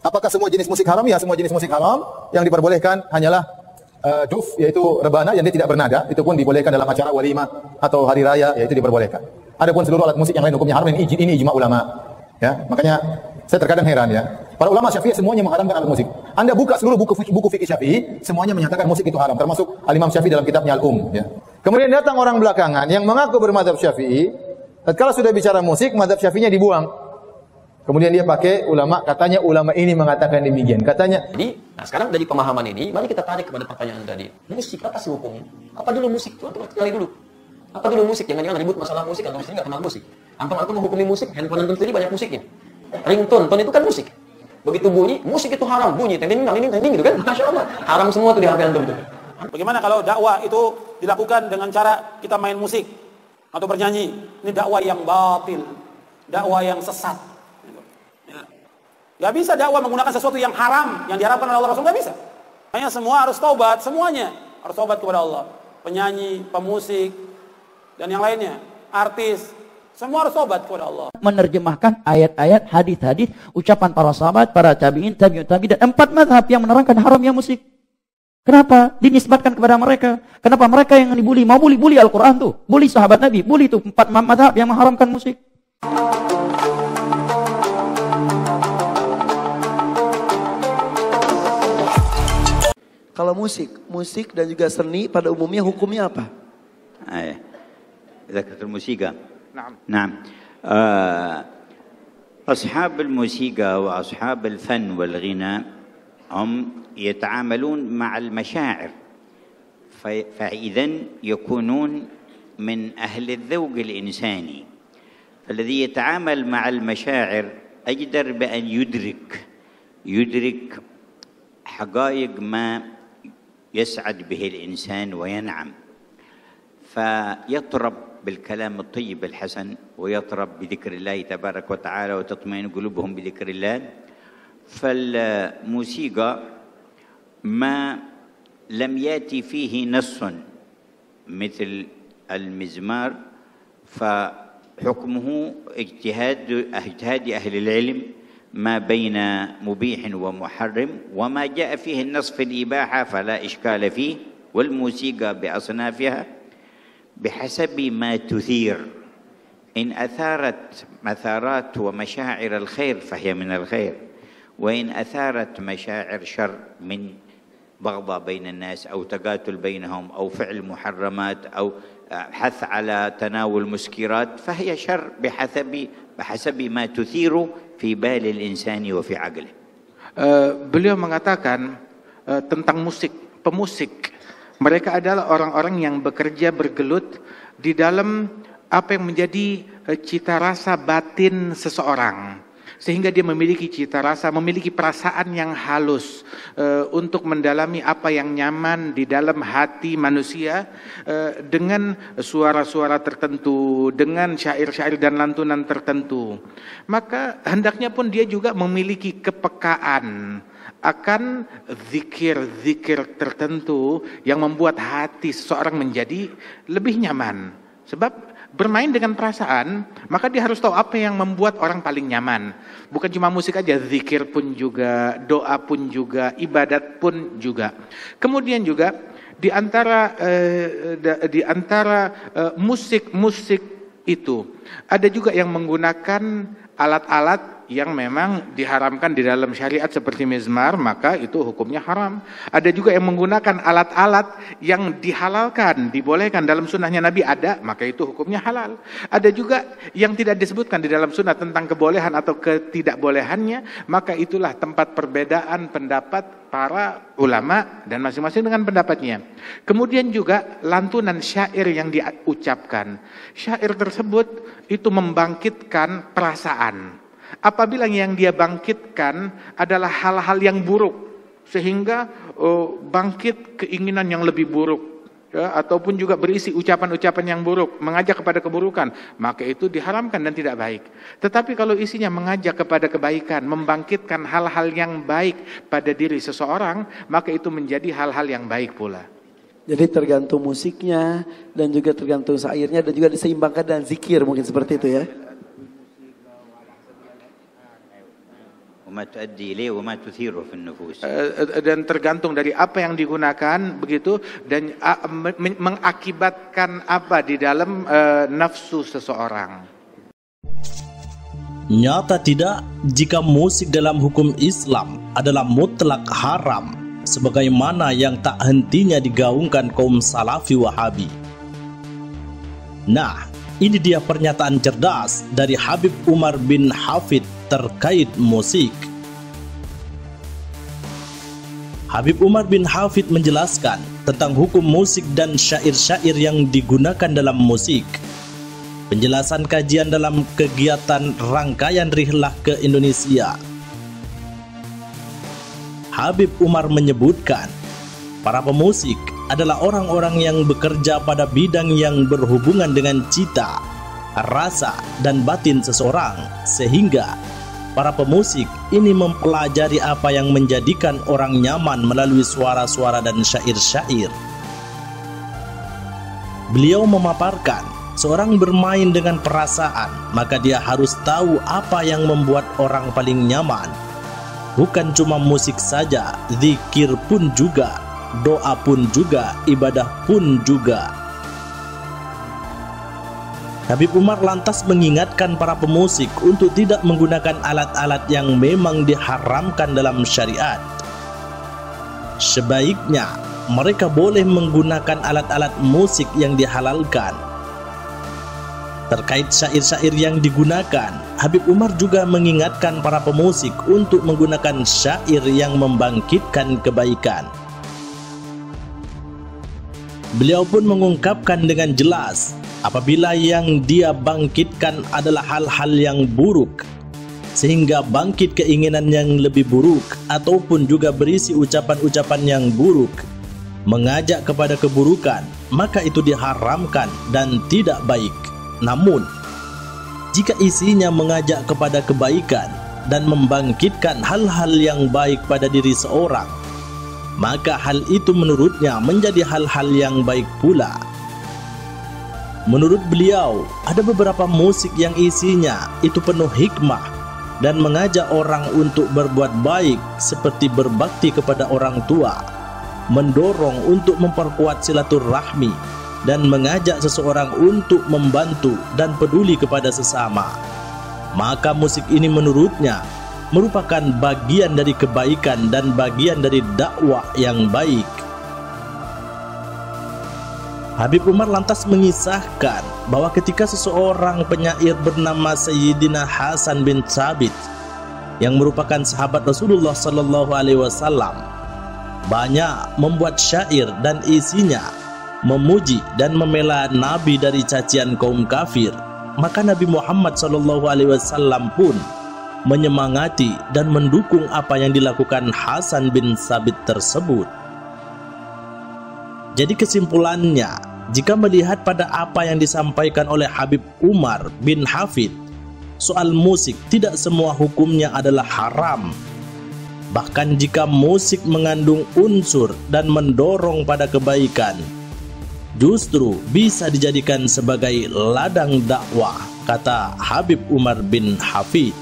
Apakah semua jenis musik haram? Ya, semua jenis musik haram. Yang diperbolehkan hanyalah duf, yaitu rebana yang dia tidak bernada. Itu pun dibolehkan dalam acara walimah atau hari raya, yaitu diperbolehkan. Adapun seluruh alat musik yang lain hukumnya haram, ini ijma ulama. Ya, makanya saya terkadang heran ya. Para ulama Syafi'i semuanya mengharamkan alat musik. Anda buka seluruh buku fikih Syafi'i, semuanya menyatakan musik itu haram, termasuk Al-Imam Syafi'i dalam kitabnya Al-Um. Ya. Kemudian datang orang belakangan yang mengaku bermadzhab Syafi'i. Tatkala sudah bicara musik, madzhab Syafi'inya dibuang. Kemudian dia pakai ulama, katanya ulama ini mengatakan demikian. Katanya. Jadi, nah sekarang dari pemahaman ini, mari kita tarik kepada pertanyaan tadi. Musik apa sih hukumnya? Apa dulu musik? Coba kali dulu. Apa dulu musik? Jangan ribut masalah musik, atau nggak kenal musik. Antum menghukumi musik, handphone antum sendiri banyak musiknya. Ringtone, tone itu kan musik. Begitu bunyi, musik itu haram. Bunyi, tending gitu kan? Masya Allah. Haram semua tuh di HP antum tuh. Bagaimana kalau dakwah itu dilakukan dengan cara kita main musik atau bernyanyi? Ini dakwah yang batil, dakwah yang sesat. Gak bisa dakwah menggunakan sesuatu yang haram, yang diharapkan oleh Allah Rasul, gak bisa. Makanya semua harus taubat, semuanya harus taubat kepada Allah. Penyanyi, pemusik, dan yang lainnya, artis, semua harus taubat kepada Allah. Menerjemahkan ayat-ayat, hadis-hadis, ucapan para sahabat, para tabi'in, tabi'ut tabi'in, dan 4 mazhab yang menerangkan haramnya musik. Kenapa? Dinisbatkan kepada mereka. Kenapa mereka yang dibully? Mau bully Al-Quran tuh, bully sahabat Nabi, bully tuh 4 mazhab yang mengharamkan musik. Kalau musik dan juga seni pada umumnya hukumnya apa? ذكرت الموسيقى. نعم. أصحاب الموسيقى وأصحاب الفن والغناء هم يتعاملون مع المشاعر، فإذا يكونون من أهل الذوق الإنساني. فالذي يتعامل مع المشاعر أجدر بأن يدرك حقائق ما يسعد به الإنسان وينعم، فيطرب بالكلام الطيب الحسن ويطرب بذكر الله تبارك وتعالى وتطمئن قلوبهم بذكر الله. فالموسيقى ما لم يأتي فيه نص مثل المزمار فحكمه اجتهاد أهل العلم ما بين مبيح ومحرم، وما جاء فيه النص في الإباحة فلا إشكال فيه. والموسيقى بأصنافها بحسب ما تثير، إن أثارت مثارات ومشاعر الخير فهي من الخير، وإن أثارت مشاعر شر من بغضاء بين الناس أو تقاتل بينهم أو فعل محرمات أو حث على تناول مسكرات فهي شر بحسب ما تثير في بال الإنسان وفي عقله. Beliau mengatakan tentang pemusik. Mereka adalah orang-orang yang bekerja bergelut di dalam apa yang menjadi cita rasa batin seseorang. Sehingga dia memiliki cita rasa, memiliki perasaan yang halus untuk mendalami apa yang nyaman di dalam hati manusia dengan suara-suara tertentu, dengan syair-syair dan lantunan tertentu. Maka hendaknya pun dia juga memiliki kepekaan akan zikir-zikir tertentu yang membuat hati seseorang menjadi lebih nyaman. Sebab bermain dengan perasaan, maka dia harus tahu apa yang membuat orang paling nyaman. Bukan cuma musik aja, zikir pun juga, doa pun juga, ibadat pun juga. Kemudian juga di antara musik-musik itu ada juga yang menggunakan alat-alat yang memang diharamkan di dalam syariat seperti mizmar, maka itu hukumnya haram. Ada juga yang menggunakan alat-alat yang dihalalkan, dibolehkan dalam sunnahnya Nabi ada, maka itu hukumnya halal. Ada juga yang tidak disebutkan di dalam sunnah tentang kebolehan atau ketidakbolehannya, maka itulah tempat perbedaan pendapat para ulama dan masing-masing dengan pendapatnya. Kemudian juga lantunan syair yang diucapkan. Syair tersebut itu membangkitkan perasaan. Apabila yang dia bangkitkan adalah hal-hal yang buruk, sehingga bangkit keinginan yang lebih buruk, ya, ataupun juga berisi ucapan-ucapan yang buruk, mengajak kepada keburukan, maka itu diharamkan dan tidak baik. Tetapi kalau isinya mengajak kepada kebaikan, membangkitkan hal-hal yang baik pada diri seseorang, maka itu menjadi hal-hal yang baik pula. Jadi tergantung musiknya dan juga tergantung syairnya dan juga diseimbangkan dengan zikir, mungkin seperti itu ya. وما تؤدي إليه وما تثيره في النفوس. Dan tergantung dari apa yang digunakan begitu, dan mengakibatkan apa di dalam nafsu seseorang. Nyata tidak jika musik dalam hukum Islam adalah mutlak haram, sebagaimana yang tak hentinya digaungkan kaum Salafi Wahabi. Nah, ini dia pernyataan cerdas dari Habib Umar bin Hafid terkait musik. Habib Umar bin Hafid menjelaskan tentang hukum musik dan syair-syair yang digunakan dalam musik. Penjelasan kajian dalam kegiatan rangkaian rihlah ke Indonesia. Habib Umar menyebutkan, para pemusik adalah orang-orang yang bekerja pada bidang yang berhubungan dengan cita, rasa, dan batin seseorang, sehingga para pemusik ini mempelajari apa yang menjadikan orang nyaman melalui suara-suara dan syair-syair. Beliau memaparkan, seorang bermain dengan perasaan, maka dia harus tahu apa yang membuat orang paling nyaman. Bukan cuma musik saja, zikir pun juga, doa pun juga, ibadah pun juga. Habib Umar lantas mengingatkan para pemusik untuk tidak menggunakan alat-alat yang memang diharamkan dalam syariat. Sebaiknya mereka boleh menggunakan alat-alat musik yang dihalalkan. Terkait syair-syair yang digunakan, Habib Umar juga mengingatkan para pemusik untuk menggunakan syair yang membangkitkan kebaikan. Beliau pun mengungkapkan dengan jelas, apabila yang dia bangkitkan adalah hal-hal yang buruk, sehingga bangkit keinginan yang lebih buruk, ataupun juga berisi ucapan-ucapan yang buruk, mengajak kepada keburukan, maka itu diharamkan dan tidak baik. Namun, jika isinya mengajak kepada kebaikan dan membangkitkan hal-hal yang baik pada diri seorang, maka hal itu menurutnya menjadi hal-hal yang baik pula. Menurut beliau, ada beberapa musik yang isinya itu penuh hikmah dan mengajak orang untuk berbuat baik, seperti berbakti kepada orang tua, mendorong untuk memperkuat silaturahmi, dan mengajak seseorang untuk membantu dan peduli kepada sesama. Maka musik ini menurutnya merupakan bagian dari kebaikan dan bagian dari dakwah yang baik. Habib Umar lantas mengisahkan bahwa ketika seseorang penyair bernama Sayyidina Hasan bin Thabit, yang merupakan sahabat Rasulullah SAW, banyak membuat syair dan isinya memuji dan membela Nabi dari cacian kaum kafir, maka Nabi Muhammad SAW pun menyemangati dan mendukung apa yang dilakukan Hasan bin Thabit tersebut. Jadi kesimpulannya, jika melihat pada apa yang disampaikan oleh Habib Umar bin Hafid, soal musik tidak semua hukumnya adalah haram. Bahkan jika musik mengandung unsur dan mendorong pada kebaikan, justru bisa dijadikan sebagai ladang dakwah, kata Habib Umar bin Hafid.